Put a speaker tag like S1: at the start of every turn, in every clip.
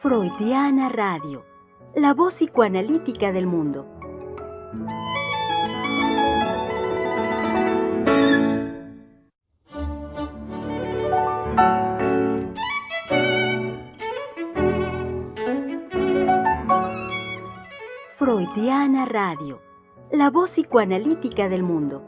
S1: Freudiana Radio, la voz psicoanalítica del mundo. Freudiana Radio, la voz psicoanalítica del mundo.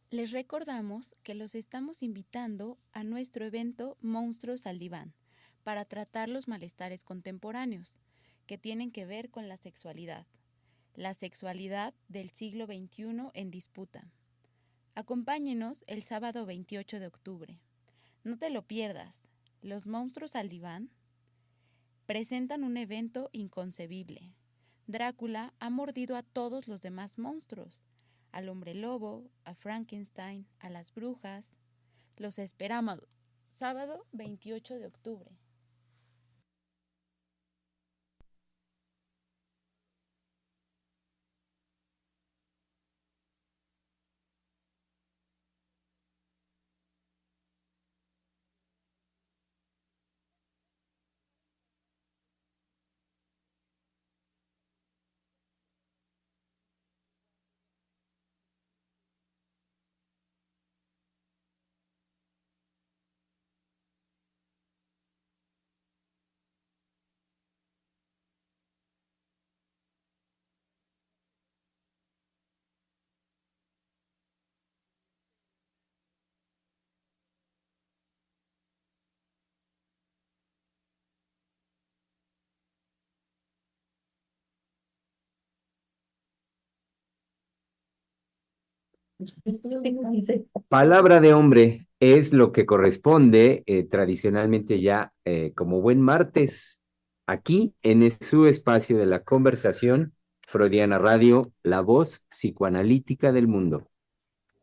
S2: Les recordamos que los estamos invitando a nuestro evento Monstruos al Diván para tratar los malestares contemporáneos que tienen que ver con la sexualidad del siglo XXI en disputa. Acompáñenos el sábado 28 de octubre. No te lo pierdas. Los Monstruos al Diván presentan un evento inconcebible. Drácula ha mordido a todos los demás monstruos. Al hombre lobo, a Frankenstein, a las brujas. Los esperamos sábado 28 de octubre.
S3: Palabra de hombre es lo que corresponde tradicionalmente ya como buen martes aquí en su espacio de la conversación Freudiana Radio, la voz psicoanalítica del mundo.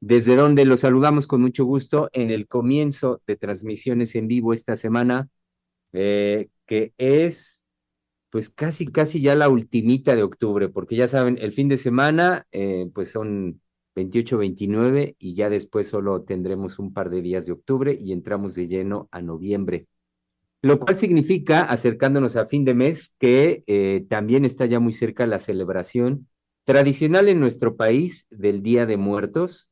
S3: Desde donde los saludamos con mucho gusto en el comienzo de transmisiones en vivo esta semana, que es pues casi ya la ultimita de octubre, porque ya saben, el fin de semana pues son 28, 29 y ya después solo tendremos un par de días de octubre y entramos de lleno a noviembre. Lo cual significa, acercándonos a fin de mes, que también está ya muy cerca la celebración tradicional en nuestro país del Día de Muertos,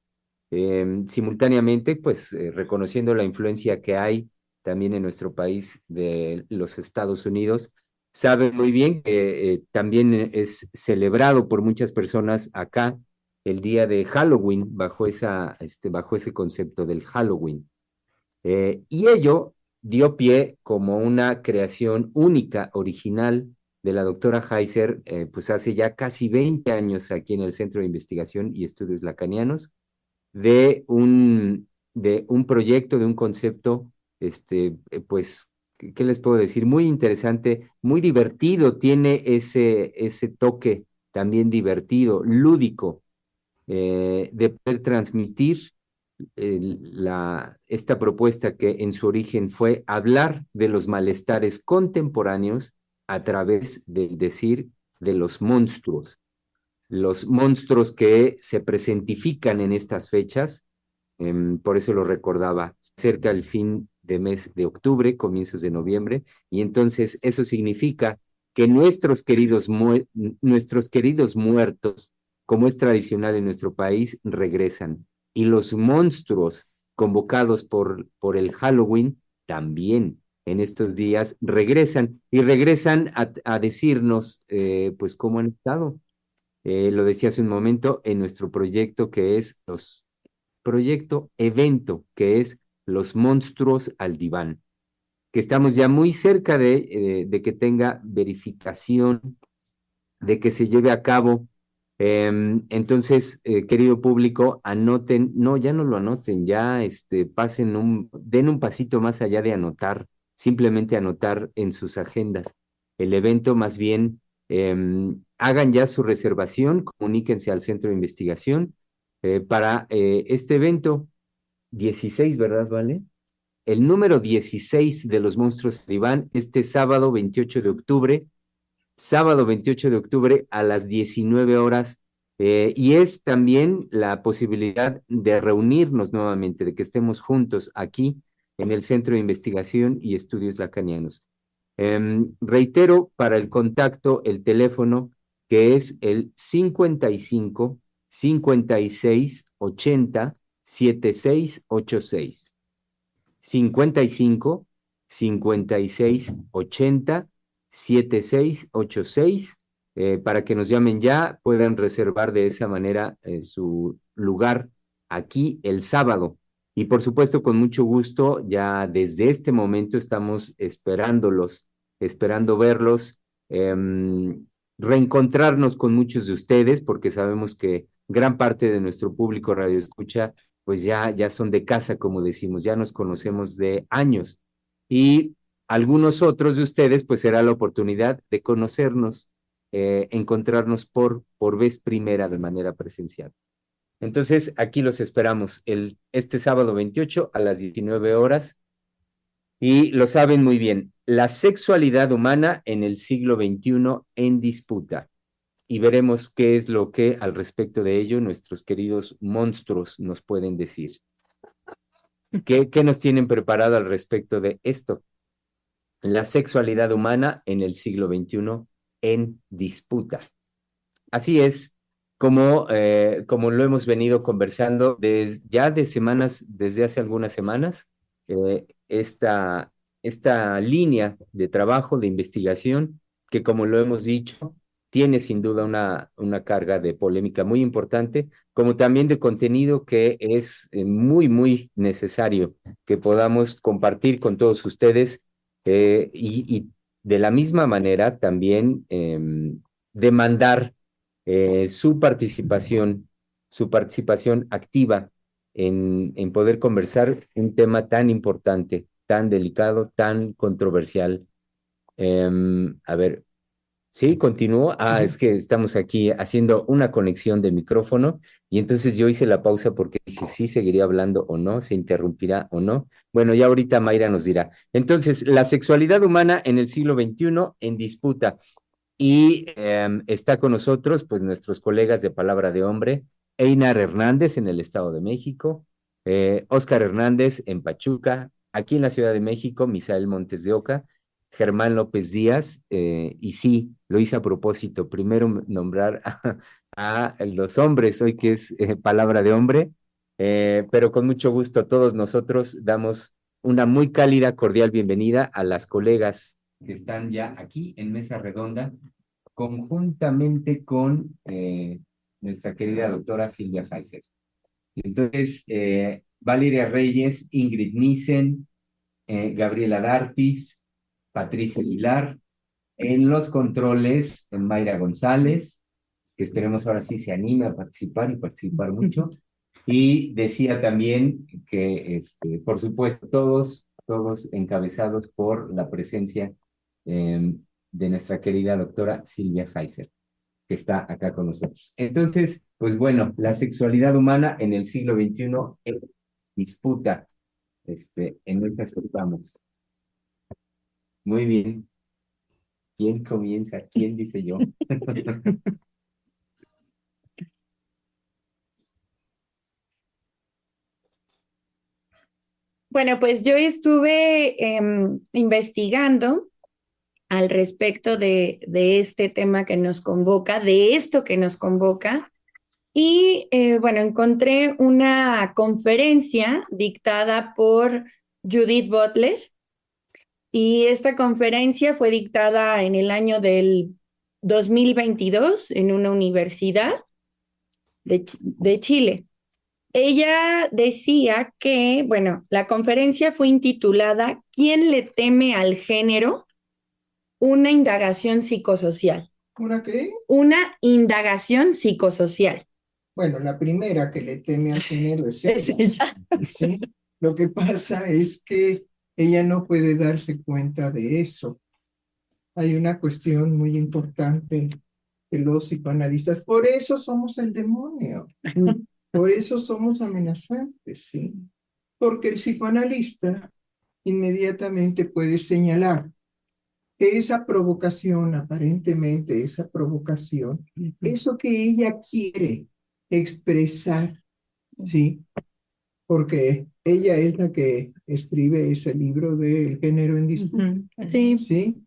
S3: simultáneamente pues reconociendo la influencia que hay también en nuestro país de los Estados Unidos. Sabe muy bien que también es celebrado por muchas personas acá el día de Halloween, bajo ese concepto del Halloween. Y ello dio pie como una creación única, original, de la doctora Heiser, pues hace ya casi 20 años aquí en el Centro de Investigación y Estudios Lacanianos, de un proyecto, de un concepto, pues, ¿qué les puedo decir? Muy interesante, muy divertido, tiene ese toque también divertido, lúdico, de poder transmitir esta propuesta que en su origen fue hablar de los malestares contemporáneos a través del decir de los monstruos que se presentifican en estas fechas. Por eso lo recordaba, cerca del fin de mes de octubre, comienzos de noviembre, y entonces eso significa que nuestros queridos muertos, como es tradicional en nuestro país, regresan, y los monstruos convocados por el Halloween también en estos días regresan, y regresan a decirnos pues cómo han estado. Lo decía hace un momento, en nuestro proyecto que es evento, que es Los Monstruos al Diván, que estamos ya muy cerca de que tenga verificación, de que se lleve a cabo. Entonces, querido público, anoten, no, ya no lo anoten, ya den un pasito más allá de anotar, simplemente anotar en sus agendas. El evento, más bien, hagan ya su reservación, comuníquense al centro de investigación para este evento 16, ¿verdad, Vale? El número 16 de los monstruos Talibán, este sábado 28 de octubre, a las 19 horas, y es también la posibilidad de reunirnos nuevamente, de que estemos juntos aquí en el Centro de Investigación y Estudios Lacanianos. Reitero para el contacto el teléfono que es el 55 56 80 7686. 55 56 80 7686, para que nos llamen ya, puedan reservar de esa manera su lugar aquí el sábado. Y por supuesto, con mucho gusto, ya desde este momento estamos esperándolos, esperando verlos, reencontrarnos con muchos de ustedes, porque sabemos que gran parte de nuestro público radio escucha, pues ya son de casa, como decimos, ya nos conocemos de años. Y algunos otros de ustedes, pues será la oportunidad de conocernos, encontrarnos por vez primera de manera presencial. Entonces, aquí los esperamos este sábado 28 a las 19 horas. Y lo saben muy bien, la sexualidad humana en el siglo XXI en disputa. Y veremos qué es lo que al respecto de ello nuestros queridos monstruos nos pueden decir. ¿Qué nos tienen preparado al respecto de esto? La sexualidad humana en el siglo XXI en disputa. Así es, como lo hemos venido conversando desde hace algunas semanas, esta línea de trabajo, de investigación, que como lo hemos dicho, tiene sin duda una carga de polémica muy importante, como también de contenido que es muy, muy necesario que podamos compartir con todos ustedes, y de la misma manera también demandar su participación activa en poder conversar un tema tan importante, tan delicado, tan controversial. A ver, sí, continúo. Es que estamos aquí haciendo una conexión de micrófono y entonces yo hice la pausa porque dije, sí, seguiría hablando o no, se interrumpirá o no. Bueno, ya ahorita Mayra nos dirá. Entonces, la sexualidad humana en el siglo XXI en disputa. Y está con nosotros, pues, nuestros colegas de Palabra de Hombre, Einar Hernández en el Estado de México, Óscar Hernández en Pachuca, aquí en la Ciudad de México, Misael Montes de Oca, Germán López Díaz, y sí, lo hice a propósito, primero nombrar a los hombres, hoy que es Palabra de Hombre, pero con mucho gusto a todos nosotros damos una muy cálida, cordial bienvenida a las colegas que están ya aquí en mesa redonda, conjuntamente con nuestra querida doctora Silvia Heiser. Entonces, Valeria Reyes, Ingrid Nissen, Gabriela Dartis, Patricia Aguilar, en los controles, Mayra González, que esperemos ahora sí se anime a participar y participar mucho. Y decía también que, por supuesto, todos encabezados por la presencia de nuestra querida doctora Silvia Heiser, que está acá con nosotros. Entonces, pues bueno, la sexualidad humana en el siglo XXI en disputa, en esas vamos. Muy bien. ¿Quién comienza? ¿Quién dice yo?
S4: Bueno, pues yo estuve investigando al respecto de este tema que nos convoca, de esto que nos convoca, y bueno, encontré una conferencia dictada por Judith Butler, y esta conferencia fue dictada en el año del 2022 en una universidad de Chile. Ella decía que, bueno, la conferencia fue intitulada ¿Quién le teme al género? Una indagación psicosocial.
S5: ¿Una qué?
S4: Una indagación psicosocial.
S5: Bueno, la primera que le teme al género es ella.
S4: Es ella.
S5: ¿Sí? Lo que pasa es que ella no puede darse cuenta de eso. Hay una cuestión muy importante de los psicoanalistas. Por eso somos el demonio. Por eso somos amenazantes, ¿sí? Porque el psicoanalista inmediatamente puede señalar que esa provocación, aparentemente esa provocación, eso que ella quiere expresar, ¿sí? Porque ella es la que escribe ese libro del género en disputa,
S4: Sí.
S5: ¿sí?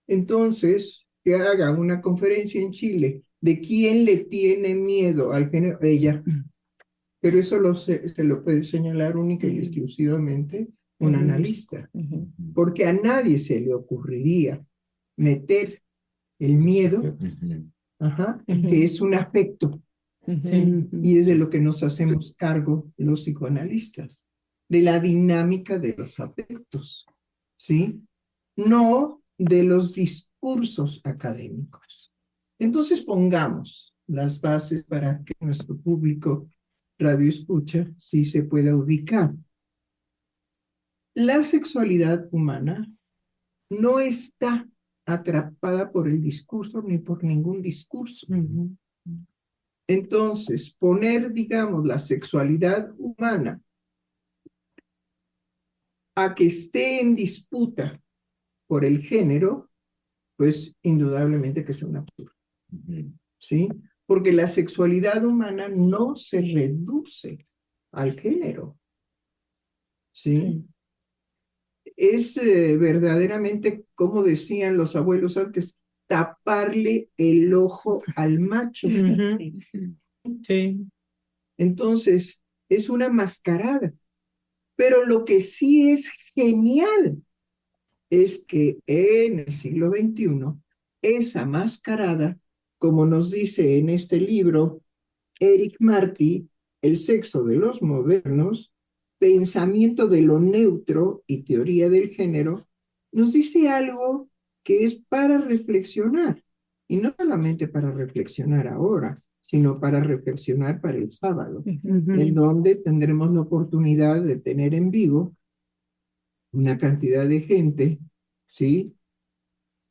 S5: Entonces, que haga una conferencia en Chile de quién le tiene miedo al género, ella. Pero eso se lo puede señalar única y exclusivamente un analista, porque a nadie se le ocurriría meter el miedo, que es un afecto, y es de lo que nos hacemos cargo los psicoanalistas, de la dinámica de los afectos, ¿sí? No de los discursos académicos. Entonces pongamos las bases para que nuestro público radio escucha sí se pueda ubicar. La sexualidad humana no está atrapada por el discurso ni por ningún discurso. Entonces, poner, digamos, la sexualidad humana a que esté en disputa por el género, pues indudablemente que es un absurdo, ¿sí? Porque la sexualidad humana no se reduce al género, ¿sí? Es verdaderamente, como decían los abuelos antes, taparle el ojo al macho.
S4: Sí.
S5: Entonces, es una mascarada. Pero lo que sí es genial es que en el siglo XXI, esa mascarada, como nos dice en este libro Eric Marty, El sexo de los modernos, pensamiento de lo neutro y teoría del género, nos dice algo que es para reflexionar, y no solamente para reflexionar ahora, sino para reflexionar para el sábado, en donde tendremos la oportunidad de tener en vivo una cantidad de gente, ¿sí?,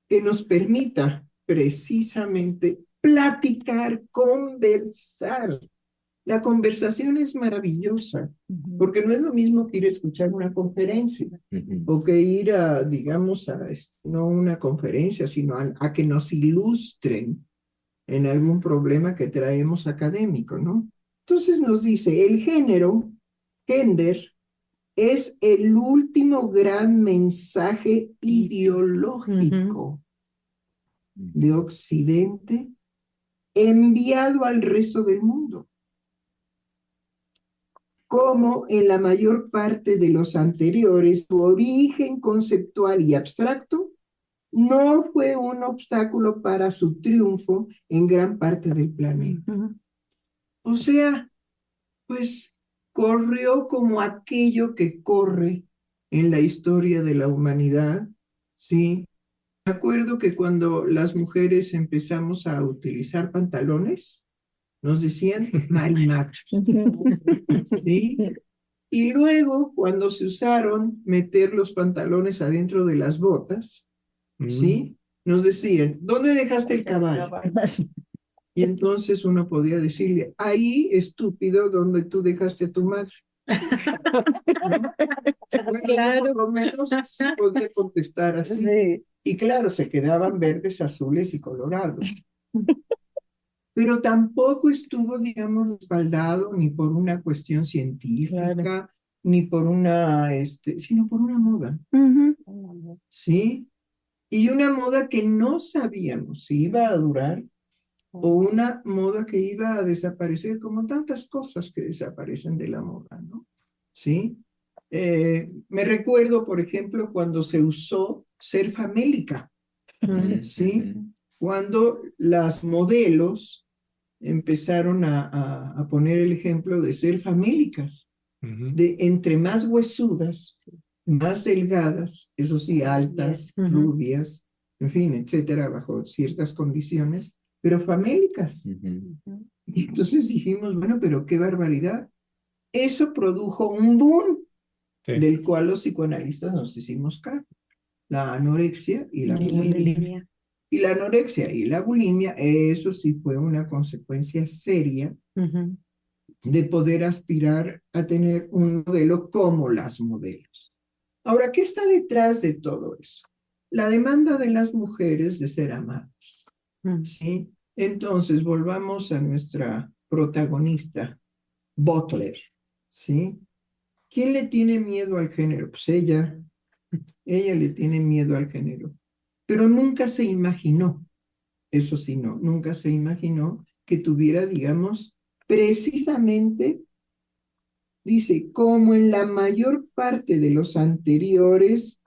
S5: que nos permita precisamente platicar, conversar. La conversación es maravillosa, porque no es lo mismo que ir a escuchar una conferencia, o que ir a, digamos, no una conferencia, sino a que nos ilustren en algún problema que traemos académico, ¿no? Entonces nos dice, el género, gender, es el último gran mensaje ideológico de Occidente enviado al resto del mundo. Como en la mayor parte de los anteriores, su origen conceptual y abstracto no fue un obstáculo para su triunfo en gran parte del planeta. O sea, pues corrió como aquello que corre en la historia de la humanidad, ¿sí? Me acuerdo que cuando las mujeres empezamos a utilizar pantalones, nos decían marimachos, ¿sí? Y luego, cuando se usaron meter los pantalones adentro de las botas, ¿sí? Nos decían, ¿dónde dejaste el caballo? Y entonces uno podía decirle, ahí, estúpido, donde tú dejaste a tu madre. Bueno, claro. Por lo menos sí podía contestar así. Sí. Y claro, se quedaban verdes, azules y colorados. Pero tampoco estuvo, digamos, respaldado ni por una cuestión científica, ni por una, sino por una moda. ¿Sí? Y una moda que no sabíamos si iba a durar o una moda que iba a desaparecer, como tantas cosas que desaparecen de la moda, ¿no? ¿Sí? Me recuerdo, por ejemplo, cuando se usó ser famélica, ¿sí? Cuando las modelos empezaron a poner el ejemplo de ser famélicas, de entre más huesudas, más delgadas, eso sí, altas, rubias, en fin, etcétera, bajo ciertas condiciones, pero famélicas. Y entonces dijimos, bueno, pero qué barbaridad. Eso produjo un boom, del cual los psicoanalistas nos hicimos cargo. La anorexia y la bulimia. Y la anorexia y la bulimia, eso sí fue una consecuencia seria de poder aspirar a tener un modelo como las modelos. Ahora, ¿qué está detrás de todo eso? La demanda de las mujeres de ser amadas, ¿sí? Entonces, volvamos a nuestra protagonista, Butler, ¿sí? ¿Quién le tiene miedo al género? Pues ella le tiene miedo al género, pero nunca se imaginó, eso sí, no, nunca se imaginó que tuviera, digamos, precisamente, dice, como en la mayor parte de los anteriores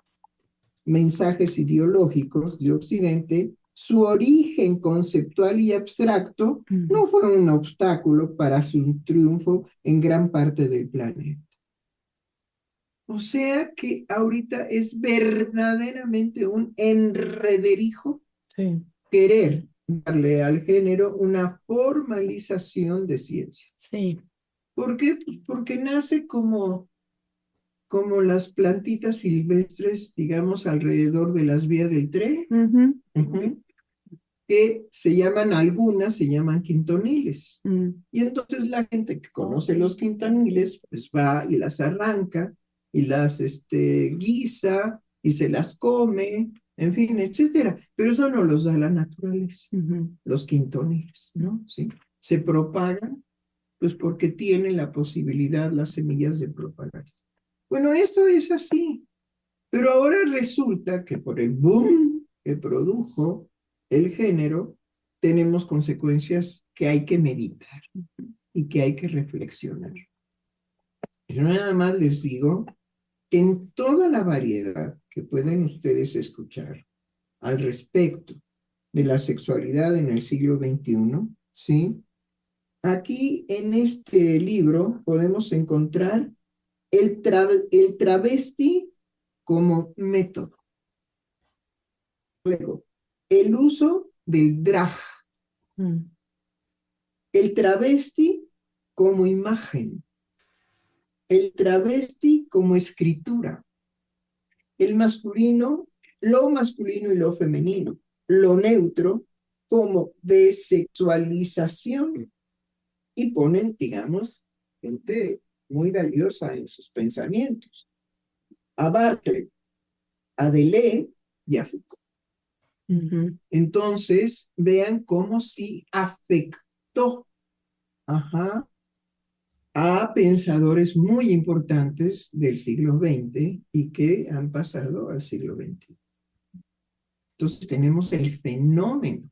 S5: mensajes ideológicos de Occidente, su origen conceptual y abstracto no fue un obstáculo para su triunfo en gran parte del planeta. O sea que ahorita es verdaderamente un enrederijo querer darle al género una formalización de ciencia.
S4: Sí.
S5: ¿Por qué? Pues porque nace como las plantitas silvestres, digamos, alrededor de las vías del tren, que algunas se llaman quintoniles. Y entonces la gente que conoce los quintoniles, pues va y las arranca, y las guisa, y se las come, en fin, etcétera. Pero eso no los da la naturaleza, los quintoniles, ¿no? ¿Sí? Se propagan, pues porque tienen la posibilidad, las semillas, de propagarse. Bueno, esto es así, pero ahora resulta que por el boom que produjo el género, tenemos consecuencias que hay que meditar y que hay que reflexionar. Yo nada más les digo que en toda la variedad que pueden ustedes escuchar al respecto de la sexualidad en el siglo XXI, ¿sí? Aquí en este libro podemos encontrar el travesti como método. Luego, el uso del drag. El travesti como imagen. El travesti como escritura. El masculino, lo masculino y lo femenino. Lo neutro como desexualización. Y ponen, digamos, gente muy valiosa en sus pensamientos. A Barclay, a Deleuze y a Foucault. Entonces, vean cómo sí afectó a pensadores muy importantes del siglo XX y que han pasado al siglo XXI. Entonces, tenemos el fenómeno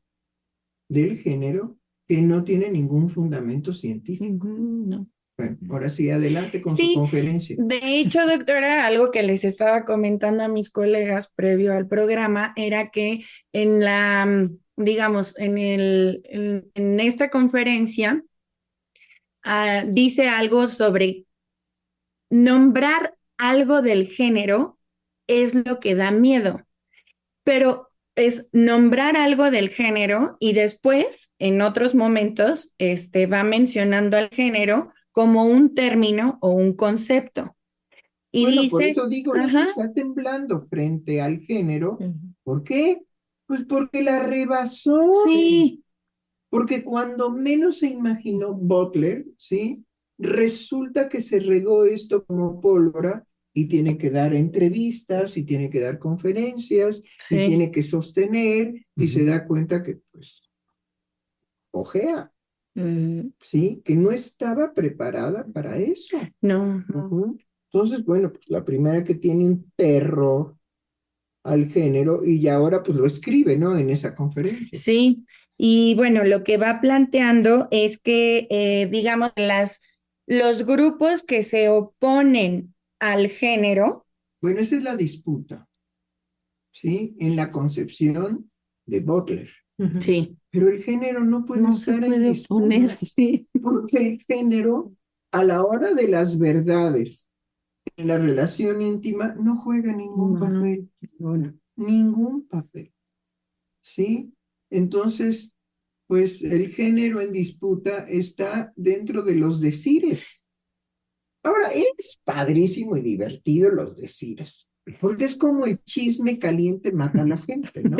S5: del género que no tiene ningún fundamento científico.
S4: No.
S5: Bueno, ahora sí, adelante con su conferencia.
S4: De hecho, doctora, algo que les estaba comentando a mis colegas previo al programa era que en digamos, en esta conferencia dice algo sobre nombrar algo del género es lo que da miedo, pero es nombrar algo del género y después, en otros momentos, va mencionando al género como un término o un concepto. Y
S5: bueno,
S4: dice,
S5: por eso digo, la que está temblando frente al género. ¿Por qué? Pues porque la rebasó.
S4: Sí.
S5: Porque cuando menos se imaginó Butler, ¿sí? Resulta que se regó esto como pólvora y tiene que dar entrevistas y tiene que dar conferencias y tiene que sostener y se da cuenta que, pues, ojea. ¿Sí? Que no estaba preparada para eso.
S4: No.
S5: Entonces, bueno, pues la primera que tiene un terror al género y ya ahora pues lo escribe, ¿no? En esa conferencia.
S4: Sí, y bueno, lo que va planteando es que, digamos, los grupos que se oponen al género.
S5: Bueno, esa es la disputa, ¿sí? En la concepción de Butler.
S4: Sí.
S5: Pero el género no puede estar en disputa, porque el género, a la hora de las verdades, en la relación íntima, no juega ningún papel. Ningún papel. ¿Sí? Entonces, pues el género en disputa está dentro de los decires. Ahora, es padrísimo y divertido los decires, porque es como el chisme caliente mata a la gente, ¿no?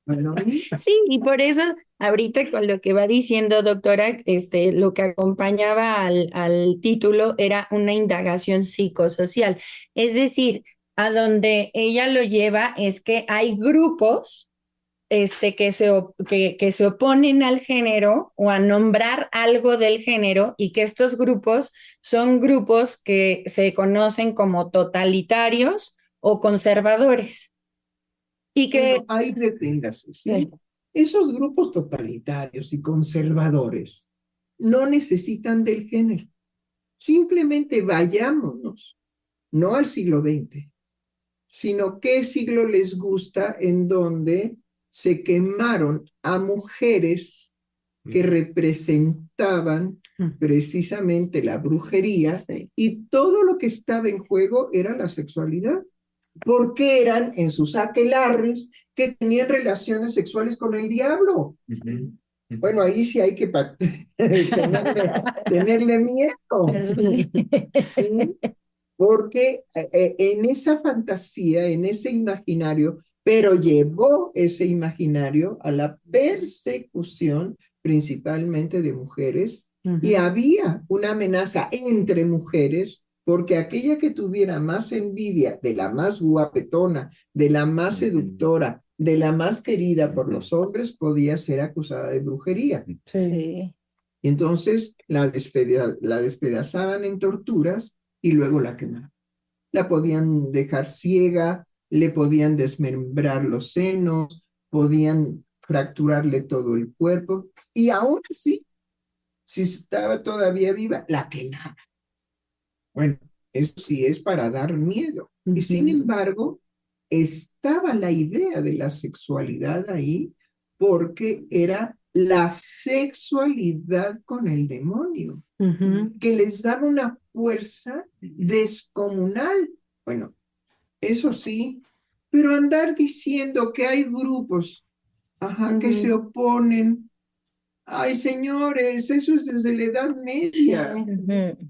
S5: Bueno,
S4: Sí, y por eso ahorita con lo que va diciendo, doctora, lo que acompañaba al título era una indagación psicosocial. Es decir, a donde ella lo lleva es que hay grupos que se oponen al género o a nombrar algo del género y que estos grupos son grupos que se conocen como totalitarios o conservadores. Y que
S5: bueno, ahí deténgase, ¿sí?
S4: sí.
S5: Esos grupos totalitarios y conservadores no necesitan del género. Simplemente vayámonos, no al siglo XX, sino qué siglo les gusta en donde se quemaron a mujeres que representaban precisamente la brujería
S4: Sí.
S5: y todo lo que estaba en juego era la sexualidad, porque eran en sus aquelarres que tenían relaciones sexuales con el diablo. Bueno, ahí sí hay que tenerle miedo.
S4: Sí.
S5: ¿Sí? Porque en esa fantasía, en ese imaginario, pero llevó ese imaginario a la persecución principalmente de mujeres, y había una amenaza entre mujeres, porque aquella que tuviera más envidia de la más guapetona, de la más seductora, de la más querida por los hombres, podía ser acusada de brujería.
S4: Sí.
S5: Y entonces la despedazaban en torturas y luego la quemaban. La podían dejar ciega, le podían desmembrar los senos, podían fracturarle todo el cuerpo, y aún así, si estaba todavía viva, la quemaban. Bueno, eso sí es para dar miedo. Y sin embargo, estaba la idea de la sexualidad ahí porque era la sexualidad con el demonio, que les daba una fuerza descomunal. Bueno, eso sí, pero andar diciendo que hay grupos, que se oponen. Ay, señores, eso es desde la Edad Media.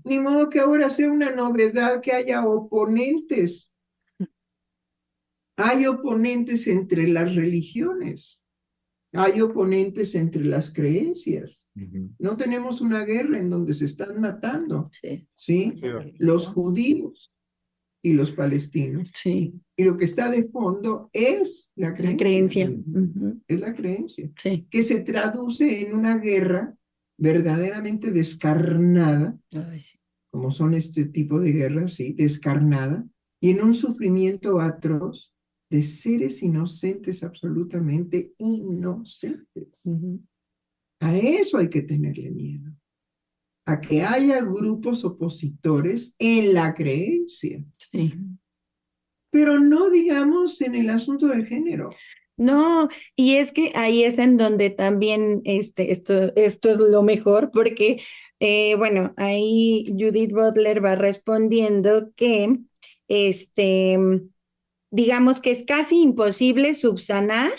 S5: Ni modo que ahora sea una novedad que haya oponentes. Hay oponentes entre las religiones. Hay oponentes entre las creencias. No tenemos una guerra en donde se están matando. ¿Sí? Los judíos y los palestinos.
S4: Sí.
S5: Y lo que está de fondo es la creencia.
S4: La creencia.
S5: Es la creencia.
S4: Sí.
S5: Que se traduce en una guerra verdaderamente descarnada,
S4: Ay, sí.
S5: como son este tipo de guerras, sí, descarnada, y en un sufrimiento atroz de seres inocentes, absolutamente inocentes. A eso hay que tenerle miedo. A que haya grupos opositores en la creencia.
S4: Sí.
S5: Pero no digamos en el asunto del género.
S4: No, y es que ahí es en donde también esto es lo mejor, porque, bueno, ahí Judith Butler va respondiendo que, digamos que es casi imposible subsanar,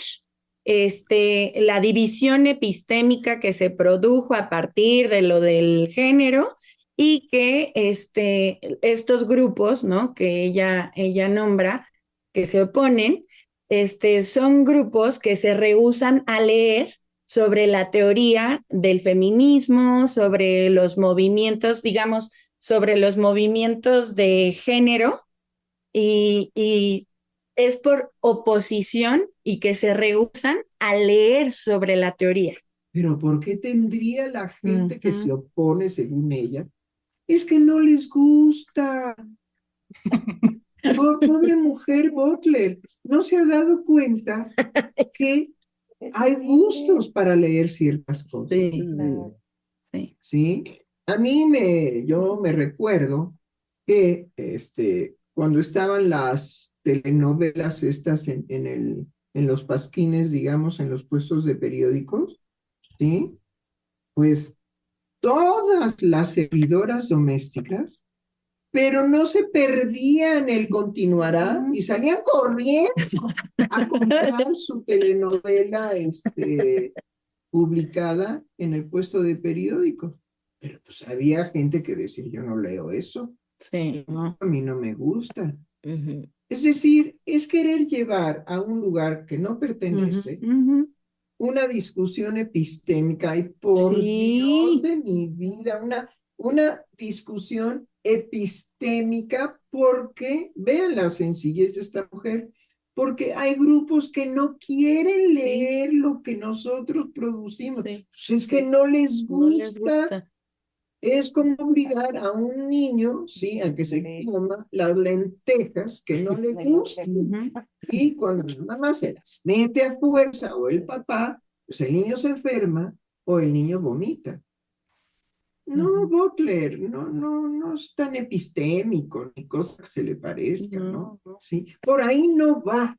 S4: la división epistémica que se produjo a partir de lo del género y que, estos grupos, ¿no? Que ella nombra, que se oponen, son grupos que se rehúsan a leer sobre la teoría del feminismo, sobre los movimientos, digamos, sobre los movimientos de género y es por oposición y que se rehúsan a leer sobre la teoría.
S5: Pero ¿por qué tendría la gente que se opone, según ella? Es que no les gusta. Pobre mujer Butler, no se ha dado cuenta que hay gustos para leer ciertas cosas.
S4: Sí, sí.
S5: ¿Sí? Yo me recuerdo que cuando estaban las telenovelas estas en los pasquines, digamos, en los puestos de periódicos, ¿sí? Pues todas las servidoras domésticas, pero no se perdían el continuará y salían corriendo a comprar su telenovela publicada en el puesto de periódico. Pero pues había gente que decía, yo no leo eso.
S4: Sí, ¿no?
S5: A mí no me gusta. Es decir, es querer llevar a un lugar que no pertenece una discusión epistémica y por Dios de mi vida, una discusión epistémica porque, vean la sencillez de esta mujer, porque hay grupos que no quieren leer lo que nosotros producimos. Pues es que no les gusta. Es como obligar a un niño, ¿sí?, a que se coma las lentejas que no le gustan. Y cuando la mamá se las mete a fuerza o el papá, pues el niño se enferma o el niño vomita. No, Butler, no es tan epistémico ni cosa que se le parezca, ¿no? Sí, por ahí no va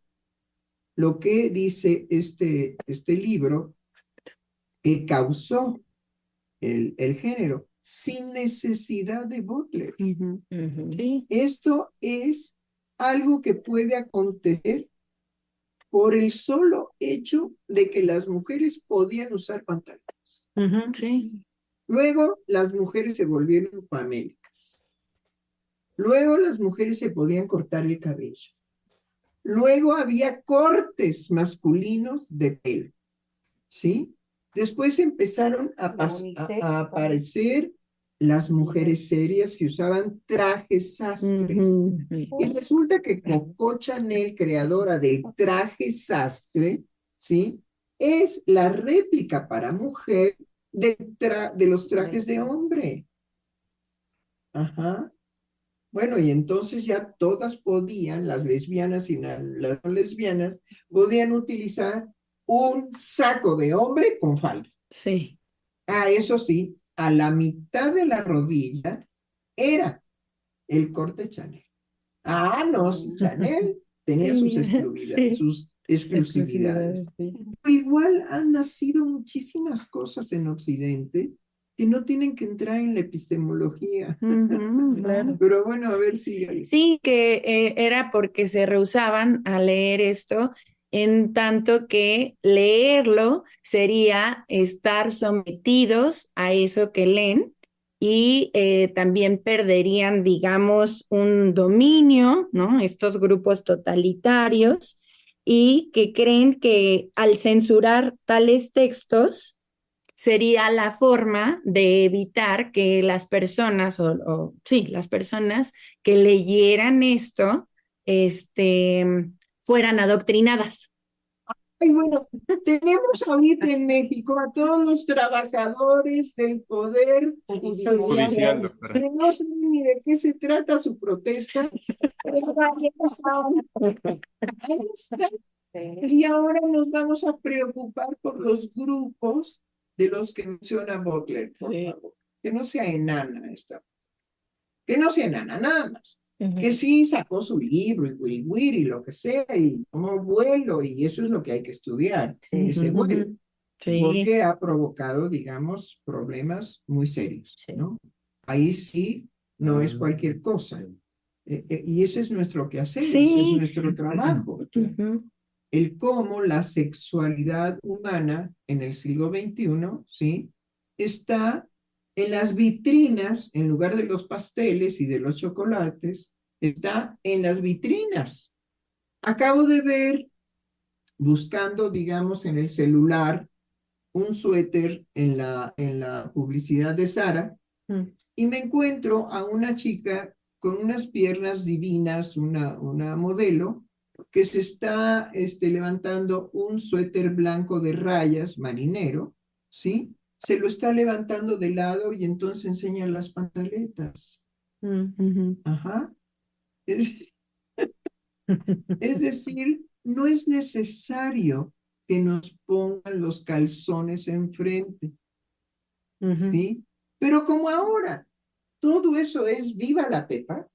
S5: lo que dice este libro que causó el género, sin necesidad de Butler.
S4: Sí.
S5: Esto es algo que puede acontecer por el solo hecho de que las mujeres podían usar pantalones.
S4: Sí.
S5: Luego las mujeres se volvieron famélicas. Luego las mujeres se podían cortar el cabello. Luego había cortes masculinos de pelo, ¿sí? Después empezaron a aparecer las mujeres serias que usaban trajes sastres. Y resulta que Coco Chanel, creadora del traje sastre, ¿sí?, es la réplica para mujer de los trajes de hombre. Ajá. Bueno, y entonces ya todas podían, las lesbianas y las no lesbianas, podían utilizar un saco de hombre con falda.
S4: Sí.
S5: Ah, eso sí, a la mitad de la rodilla era el corte Chanel. Ah, no, sí, Chanel tenía sus exclusividades. Igual han nacido muchísimas cosas en Occidente que no tienen que entrar en la epistemología.
S4: Claro.
S5: Pero bueno, a ver si...
S4: Sí, que era porque se rehusaban a leer esto, en tanto que leerlo sería estar sometidos a eso que leen y también perderían, digamos, un dominio, ¿no? Estos grupos totalitarios y que creen que al censurar tales textos sería la forma de evitar que las personas, sí, las personas que leyeran esto, fueran adoctrinadas.
S5: Ay, bueno, tenemos ahorita en México a todos los trabajadores del poder judicial, que no saben ni de qué se trata su protesta. Ahí está. Y ahora nos vamos a preocupar por los grupos de los que menciona Butler, por favor. Que no sea enana esta. Que no sea enana, nada más. Que sí sacó su libro y wiri wiri, lo que sea, y tomó vuelo, y eso es lo que hay que estudiar, ese vuelo. Porque ha provocado, digamos, problemas muy serios, ¿no? Ahí sí no es cualquier cosa. Y eso es nuestro quehacer, ese es nuestro trabajo. El cómo la sexualidad humana en el siglo XXI, ¿sí?, está en las vitrinas, en lugar de los pasteles y de los chocolates, está en las vitrinas. Acabo de ver, buscando, digamos, en el celular, un suéter en la publicidad de Zara, y me encuentro a una chica con unas piernas divinas, una modelo, que se está levantando un suéter blanco de rayas, marinero, ¿sí? Se lo está levantando de lado y entonces enseña las pantaletas. Ajá. Es decir, no es necesario que nos pongan los calzones enfrente, ¿sí? Pero como ahora todo eso es viva la Pepa.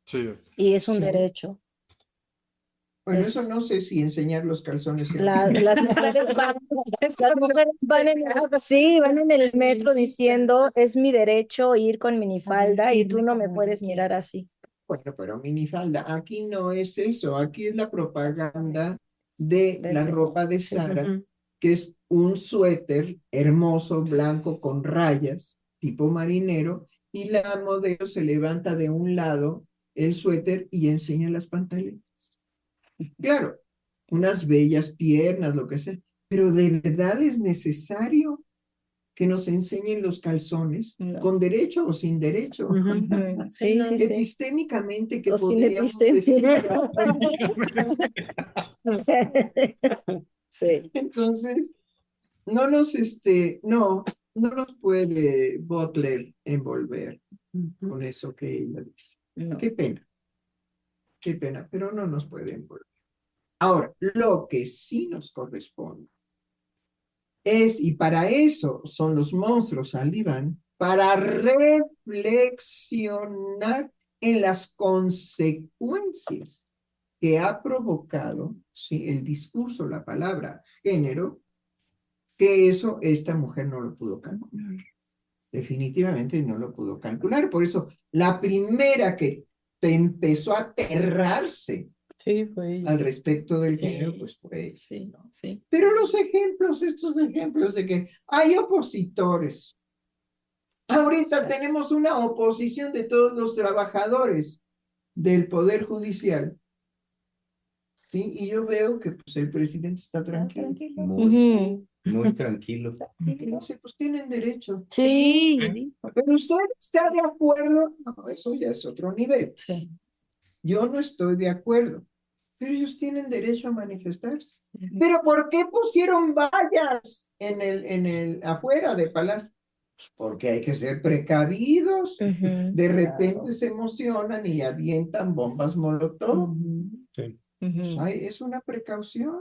S6: Sí.
S7: Y es un derecho.
S5: Bueno, eso no sé si enseñar los calzones.
S7: Las mujeres van en el metro diciendo, es mi derecho ir con minifalda y tú no me puedes mirar así.
S5: Bueno, pero minifalda, aquí no es eso, aquí es la propaganda de la ropa de Zara, que es un suéter hermoso, blanco, con rayas, tipo marinero, y la modelo se levanta de un lado el suéter y enseña las pantaletas. Claro, unas bellas piernas, lo que sea, pero ¿de verdad es necesario que nos enseñen los calzones,
S7: No.
S5: con derecho o sin derecho?
S7: Sí, sí, sí.
S5: Epistémicamente, que
S7: O sin
S5: podríamos decir.
S7: Sí.
S5: Entonces, no nos, no nos puede Butler envolver con eso que ella dice.
S7: No.
S5: Qué pena, pero no nos puede envolver. Ahora, lo que sí nos corresponde es, y para eso son los monstruos al diván, para reflexionar en las consecuencias que ha provocado, ¿sí?, el discurso, la palabra género, que eso esta mujer no lo pudo calcular. Definitivamente no lo pudo calcular. Por eso, la primera que te empezó a aterrarse
S6: Sí, fue ella.
S5: al respecto del
S6: Sí.
S5: género, pues fue ella.
S6: Sí, no, sí.
S5: Pero los ejemplos, estos ejemplos de que hay opositores. Ahorita tenemos una oposición de todos los trabajadores del Poder Judicial. ¿Sí? Y yo veo que pues, el presidente está tranquilo.
S3: Muy tranquilo.
S5: Y dice, pues tienen derecho.
S7: Sí.
S5: Pero usted está de acuerdo. No, eso ya es otro nivel.
S6: Sí.
S5: Yo no estoy de acuerdo. Pero ellos tienen derecho a manifestarse. ¿Pero por qué pusieron vallas en el afuera de Palacio? Porque hay que ser precavidos. De repente se emocionan y avientan bombas molotov.
S3: Sí.
S5: Es una precaución,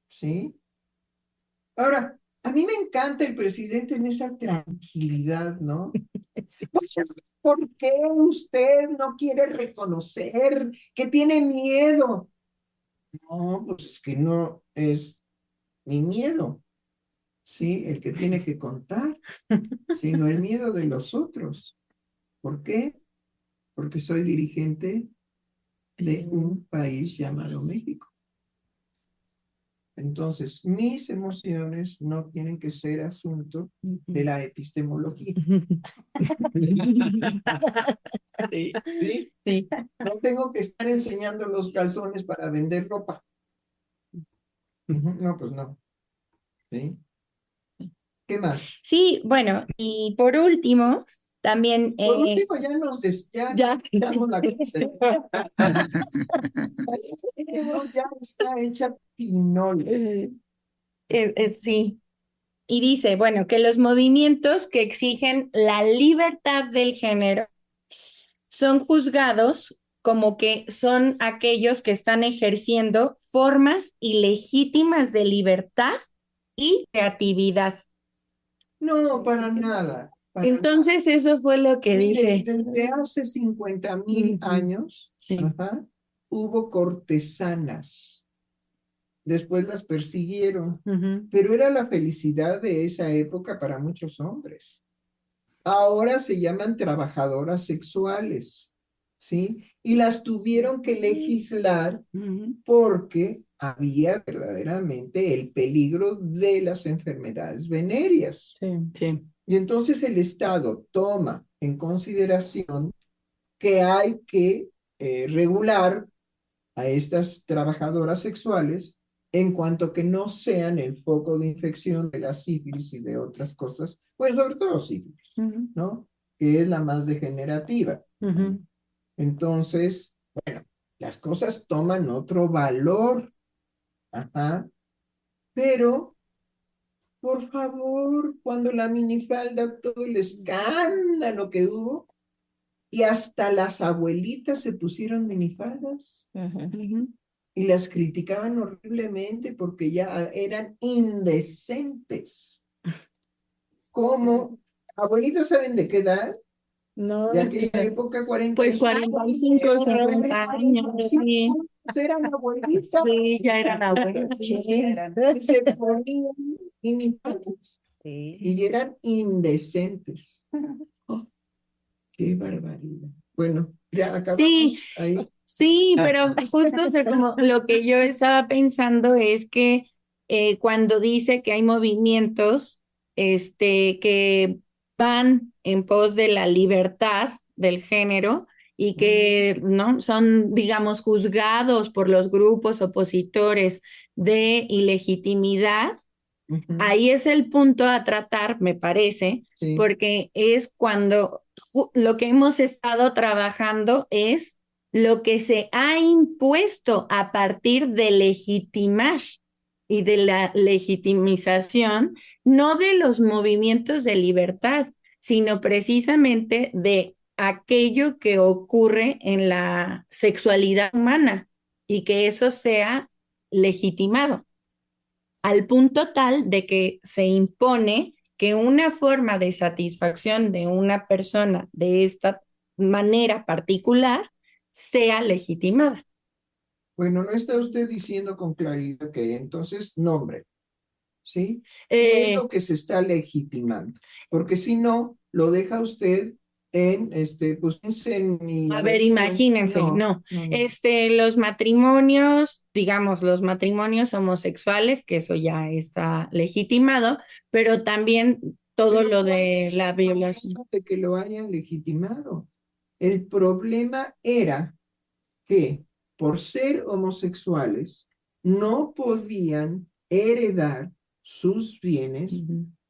S5: ¿sí? Ahora, a mí me encanta el presidente en esa tranquilidad, ¿no? ¿Por qué usted no quiere reconocer que tiene miedo? No, pues es que no es mi miedo, ¿sí? El que tiene que contar, sino el miedo de los otros. ¿Por qué? Porque soy dirigente de un país llamado México. Entonces, mis emociones no tienen que ser asunto de la epistemología.
S6: Sí.
S5: ¿Sí?
S6: Sí.
S5: No tengo que estar enseñando los calzones para vender ropa. No, pues no. ¿Sí? ¿Qué más?
S4: Sí, bueno, y por último, también
S5: Por último, ya quitamos la clase. Ya está hecha pinol.
S4: sí. Y dice, bueno, que los movimientos que exigen la libertad del género son juzgados como que son aquellos que están ejerciendo formas ilegítimas de libertad y creatividad.
S5: No, para nada.
S4: Entonces, eso fue lo que
S5: Mire,
S4: dije.
S5: desde hace 50,000 años,
S6: Sí.
S5: hubo cortesanas. Después las persiguieron, pero era la felicidad de esa época para muchos hombres. Ahora se llaman trabajadoras sexuales, ¿sí? Y las tuvieron que legislar porque había verdaderamente el peligro de las enfermedades venéreas.
S6: Sí.
S5: Y entonces el Estado toma en consideración que hay que regular a estas trabajadoras sexuales en cuanto que no sean el foco de infección de la sífilis y de otras cosas, pues sobre todo sífilis, ¿no? Que es la más degenerativa. Entonces, bueno, las cosas toman otro valor, pero por favor, cuando la minifalda, todo el escándalo que hubo, y hasta las abuelitas se pusieron minifaldas y las criticaban horriblemente porque ya eran indecentes. ¿Cómo? ¿Abuelitas saben de qué edad?
S6: No.
S5: De aquella época, 45.
S4: Pues 45, 50 años, sí.
S5: Eran abuelitas.
S4: Sí, ya eran abuelos.
S5: Sí, se ponían minifaldas y eran indecentes. Qué barbaridad. Bueno, ya acabamos.
S4: Sí,
S5: ahí.
S4: sí, pero justo o sea, como lo que yo estaba pensando es que cuando dice que hay movimientos que van en pos de la libertad del género, y que no son, digamos, juzgados por los grupos opositores de ilegitimidad, ahí es el punto a tratar, me parece,
S5: Sí.
S4: porque es cuando lo que hemos estado trabajando es lo que se ha impuesto a partir de legitimar y de la legitimización, no de los movimientos de libertad, sino precisamente de aquello que ocurre en la sexualidad humana y que eso sea legitimado, al punto tal de que se impone que una forma de satisfacción de una persona de esta manera particular sea legitimada.
S5: Bueno, no está usted diciendo con claridad que entonces nombre, ¿sí? ¿Qué es lo que se está legitimando? Porque si no, lo deja usted en, pues,
S4: A ver, imagínense, no. Los matrimonios, digamos, los matrimonios homosexuales, que eso ya está legitimado, pero también todo
S5: Pero
S4: lo
S5: ¿cuál
S4: de
S5: es
S4: la
S5: el
S4: violación.
S5: problema de que lo hayan legitimado? El problema era que por ser homosexuales no podían heredar sus bienes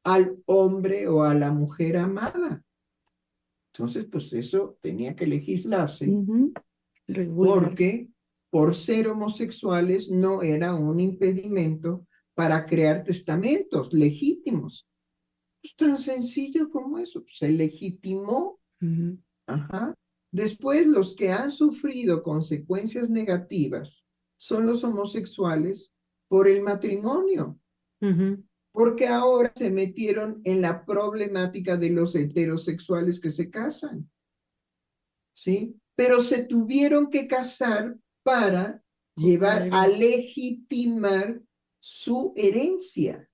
S5: al hombre o a la mujer amada. Entonces, pues eso tenía que legislarse porque por ser homosexuales no era un impedimento para crear testamentos legítimos. Pues tan sencillo como eso, se legitimó. Ajá. Después, los que han sufrido consecuencias negativas son los homosexuales por el matrimonio, porque ahora se metieron en la problemática de los heterosexuales que se casan, ¿sí? Pero se tuvieron que casar para llevar a legitimar su herencia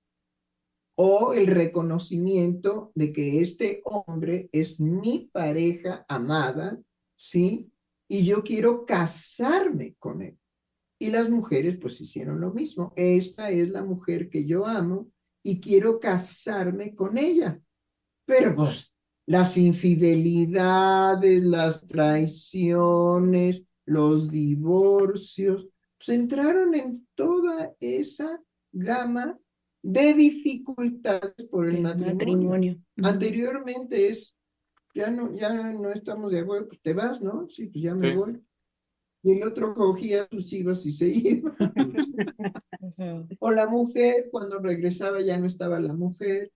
S5: o el reconocimiento de que este hombre es mi pareja amada, ¿sí? Y yo quiero casarme con él. Y las mujeres pues hicieron lo mismo. Esta es la mujer que yo amo y quiero casarme con ella. Pero pues las infidelidades, las traiciones, los divorcios, pues entraron en toda esa gama de dificultades por el matrimonio. Anteriormente ya no estamos de acuerdo, pues te vas, ¿no? Sí, pues ya me voy. Y el otro cogía a sus hijos y se iba. O la mujer, cuando regresaba ya no estaba la mujer.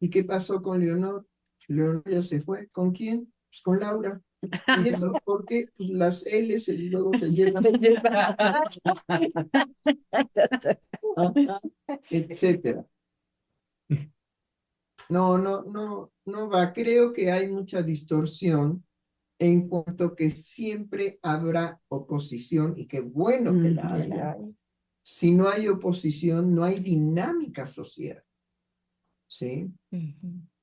S5: ¿Y qué pasó con Leonor? Leonor ya se fue. ¿Con quién? Pues con Laura. ¿Y eso por qué? Pues las L's y luego se llevan. Etcétera. No va. Creo que hay mucha distorsión en cuanto que siempre habrá oposición y qué bueno que la haya. Si no hay oposición, no hay dinámica social. ¿Sí?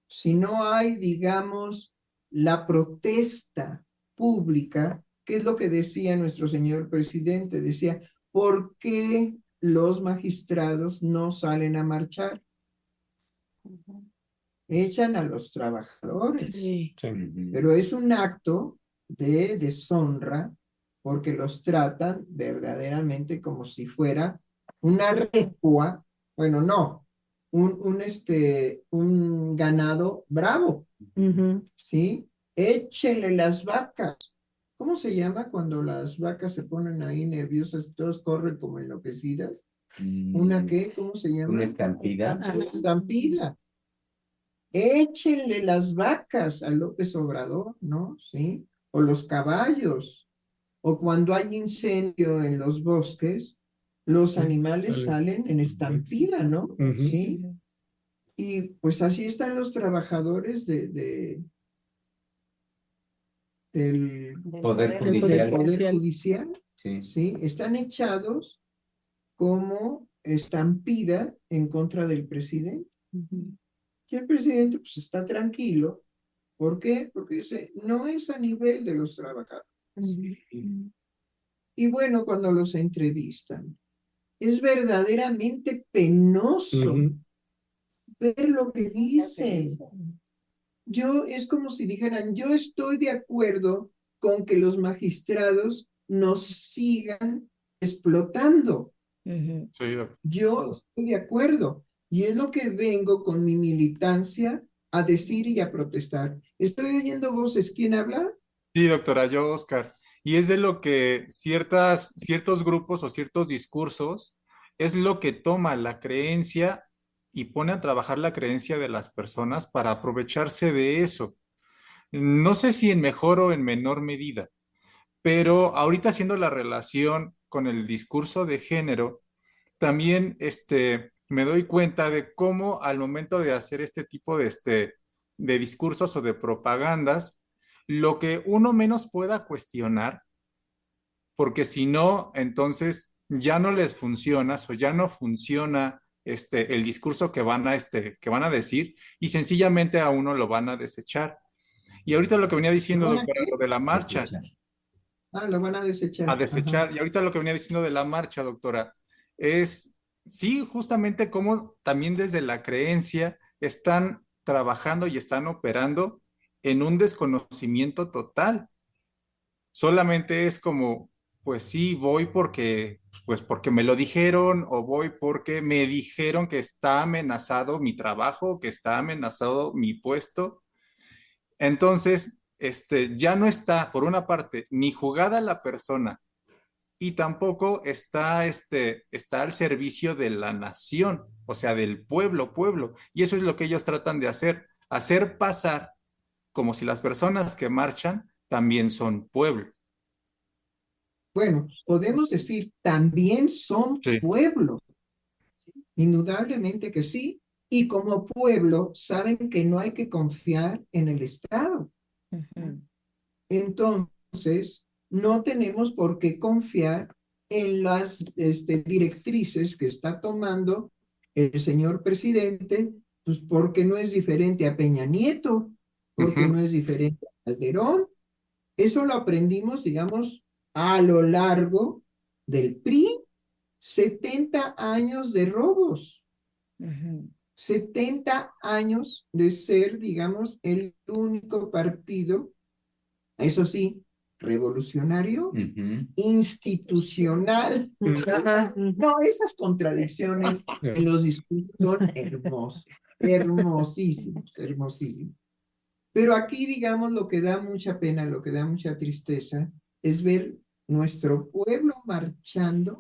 S5: Si no hay, digamos, la protesta pública, ¿qué es lo que decía nuestro señor presidente? Decía, ¿por qué los magistrados no salen a marchar? Echan a los trabajadores. Pero es un acto de deshonra porque los tratan verdaderamente como si fuera una recua, bueno, no, un ganado bravo, ¿sí? Échenle las vacas. ¿Cómo se llama cuando las vacas se ponen ahí nerviosas y todos corren como enloquecidas? ¿Una qué? ¿Cómo se llama?
S3: Una estampida.
S5: Una estampida. Échenle las vacas a López Obrador, ¿no? ¿Sí? O los caballos. O cuando hay incendio en los bosques, los animales salen en estampida, ¿no? ¿Sí? Y pues así están los trabajadores del
S3: Poder
S5: Poder
S3: judicial.
S5: Judicial,
S3: Sí.
S5: ¿sí? Están echados como estampida en contra del presidente. Y el presidente pues está tranquilo. ¿Por qué? Porque dice, no es a nivel de los trabajadores. Y bueno, cuando los entrevistan, es verdaderamente penoso ver lo que dicen. Es como si dijeran, yo estoy de acuerdo con que los magistrados nos sigan explotando.
S7: Ujú.
S8: Sí, doctor.
S5: Yo estoy de acuerdo y es lo que vengo con mi militancia a decir y a protestar. Estoy oyendo voces. ¿Quién habla?
S8: Sí, doctora, yo, Oscar. Y es de lo que ciertos grupos o ciertos discursos es lo que toma la creencia y pone a trabajar la creencia de las personas para aprovecharse de eso. No sé si en mejor o en menor medida, pero ahorita haciendo la relación con el discurso de género, también me doy cuenta de cómo al momento de hacer este tipo de discursos o de propagandas, lo que uno menos pueda cuestionar, porque si no, entonces ya no les funciona o ya no funciona el discurso que van a decir y sencillamente a uno lo van a desechar. Y ahorita lo que venía
S5: ¿Lo
S8: diciendo,
S5: van a
S8: doctora,
S5: qué?
S8: lo de la marcha,
S3: Desechar.
S5: Ah, lo van a
S8: a
S5: desechar.
S8: desechar.
S5: Ajá.
S8: Y ahorita lo que venía diciendo de la marcha, doctora, es, sí, justamente como también desde la creencia están trabajando y están operando en un desconocimiento total. Solamente es como, pues sí, voy pues porque me lo dijeron o voy porque me dijeron que está amenazado mi trabajo, que está amenazado mi puesto. Entonces, ya no está, por una parte, ni jugada la persona y tampoco está al servicio de la nación, o sea, del pueblo. Y eso es lo que ellos tratan de hacer pasar como si las personas que marchan también son pueblo.
S5: Bueno, podemos decir, también son
S8: Sí.
S5: pueblo, indudablemente que sí, y como pueblo saben que no hay que confiar en el Estado.
S7: Ujú.
S5: Entonces, no tenemos por qué confiar en las directrices que está tomando el señor presidente, pues porque no es diferente a Peña Nieto, porque
S8: Ujú,
S5: no es diferente a Calderón. Eso lo aprendimos, digamos, a lo largo del PRI, 70 años de robos,
S7: Ujú.
S5: 70 años de ser, digamos, el único partido, eso sí, revolucionario,
S3: Ujú.
S5: institucional.
S7: Ajá.
S5: No, esas contradicciones en los discursos son hermosos, hermosísimos, hermosísimos. Pero aquí, digamos, lo que da mucha pena, lo que da mucha tristeza, es ver nuestro pueblo marchando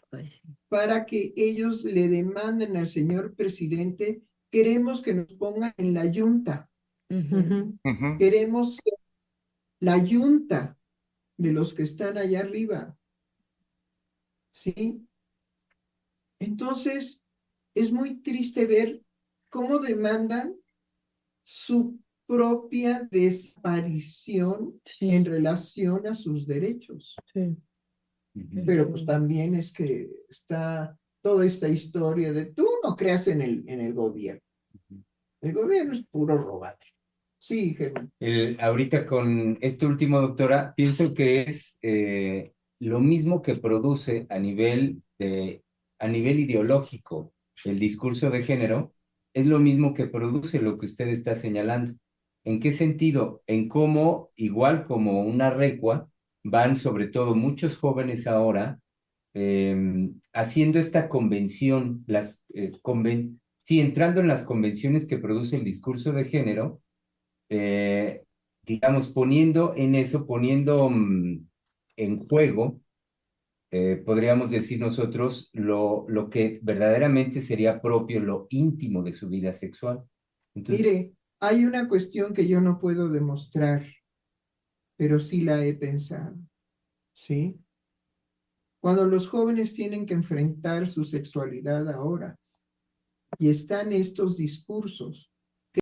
S7: Pues sí.
S5: para que ellos le demanden al señor presidente, queremos que nos pongan en la yunta,
S7: Ujú.
S8: ujú.
S5: queremos ser la yunta de los que están allá arriba, ¿sí? Entonces, es muy triste ver cómo demandan su propia desaparición en
S6: Sí,
S5: relación a sus derechos.
S6: sí.
S3: Ujú.
S5: Pero pues también es que está toda esta historia de tú no creas en el gobierno. El gobierno es puro robado. Sí, Germán.
S3: Ahorita con este último, doctora, pienso que es lo mismo que produce a nivel ideológico el discurso de género, es lo mismo que produce lo que usted está señalando. ¿En qué sentido? En cómo, igual como una recua, van sobre todo muchos jóvenes ahora haciendo esta convención, sí, entrando en las convenciones que produce el discurso de género, eh, digamos, poniendo en eso, poniendo en juego, podríamos decir nosotros, lo que verdaderamente sería propio, lo íntimo de su vida sexual. Entonces,
S5: Mire, hay una cuestión que yo no puedo demostrar, pero sí la he pensado, ¿sí? Cuando los jóvenes tienen que enfrentar su sexualidad ahora y están estos discursos